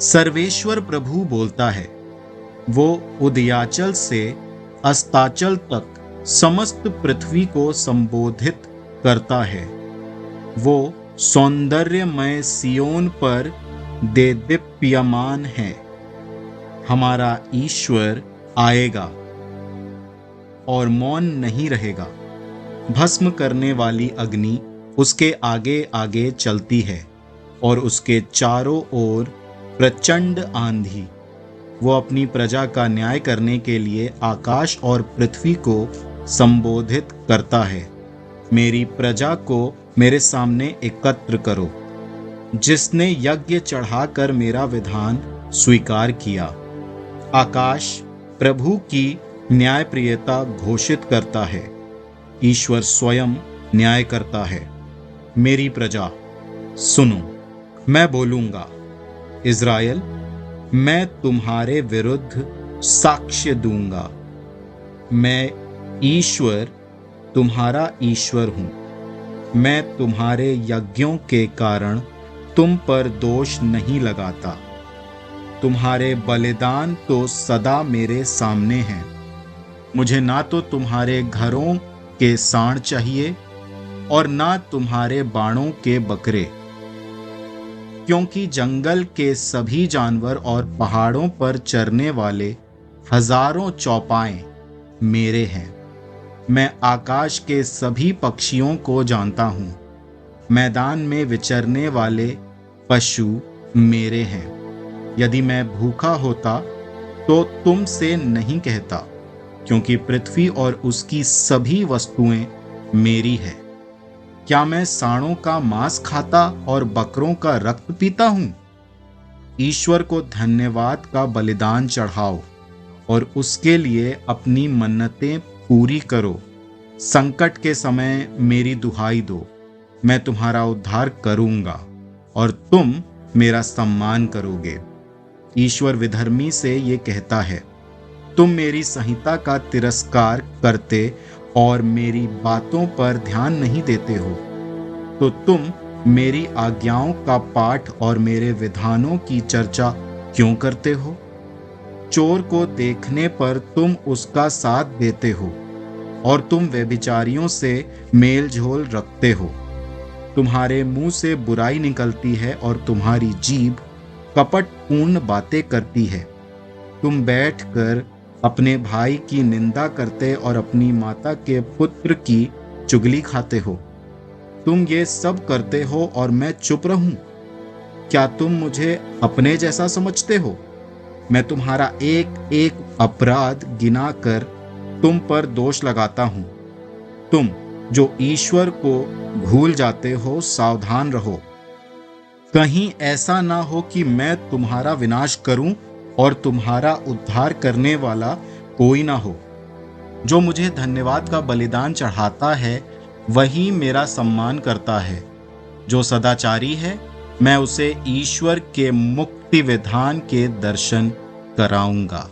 सर्वेश्वर प्रभु बोलता है, वो उदयाचल से अस्ताचल तक समस्त पृथ्वी को संबोधित करता है। वो सौंदर्यमय सियोन पर देदीप्यमान है। हमारा ईश्वर आएगा और मौन नहीं रहेगा। भस्म करने वाली अग्नि उसके आगे आगे चलती है और उसके चारों ओर प्रचंड आंधी। वो अपनी प्रजा का न्याय करने के लिए आकाश और पृथ्वी को संबोधित करता है। मेरी प्रजा को मेरे सामने एकत्र करो, जिसने यज्ञ चढ़ाकर मेरा विधान स्वीकार किया। आकाश प्रभु की न्यायप्रियता घोषित करता है। ईश्वर स्वयं न्याय करता है। मेरी प्रजा सुनो, मैं बोलूंगा। इज़राइल, मैं तुम्हारे विरुद्ध साक्ष्य दूंगा। मैं ईश्वर, तुम्हारा ईश्वर हूं। मैं तुम्हारे यज्ञों के कारण तुम पर दोष नहीं लगाता। तुम्हारे बलिदान तो सदा मेरे सामने हैं। मुझे ना तो तुम्हारे घरों के सांड चाहिए और ना तुम्हारे बाणों के बकरे, क्योंकि जंगल के सभी जानवर और पहाड़ों पर चरने वाले हजारों चौपाए मेरे हैं। मैं आकाश के सभी पक्षियों को जानता हूँ। मैदान में विचरने वाले पशु मेरे हैं। यदि मैं भूखा होता तो तुमसे नहीं कहता, क्योंकि पृथ्वी और उसकी सभी वस्तुएं मेरी है। क्या मैं सांडों का मांस खाता और बकरों का रक्त पीता हूं? ईश्वर को धन्यवाद का बलिदान चढ़ाओ और उसके लिए अपनी मन्नतें पूरी करो। संकट के समय मेरी दुहाई दो। मैं तुम्हारा उद्धार करूंगा और तुम मेरा सम्मान करोगे। ईश्वर विधर्मी से ये कहता है, तुम मेरी संहिता का तिरस्कार करते और मेरी बातों पर ध्यान नहीं देते हो, तो तुम मेरी आज्ञाओं का पाठ और मेरे विधानों की चर्चा क्यों करते हो? चोर को देखने पर तुम उसका साथ देते हो और तुम व्यभिचारियों से मेल झोल रखते हो। तुम्हारे मुंह से बुराई निकलती है और तुम्हारी जीभ कपटपूर्ण बातें करती है। तुम बैठकर अपने भाई की निंदा करते और अपनी माता के पुत्र की चुगली खाते हो। तुम ये सब करते हो और मैं चुप रहूं? क्या तुम मुझे अपने जैसा समझते हो? मैं तुम्हारा एक एक अपराध गिनाकर तुम पर दोष लगाता हूं। तुम जो ईश्वर को भूल जाते हो, सावधान रहो। कहीं ऐसा ना हो कि मैं तुम्हारा विनाश करूं और तुम्हारा उद्धार करने वाला कोई ना हो। जो मुझे धन्यवाद का बलिदान चढ़ाता है, वही मेरा सम्मान करता है। जो सदाचारी है, मैं उसे ईश्वर के मुक्ति विधान के दर्शन कराऊंगा।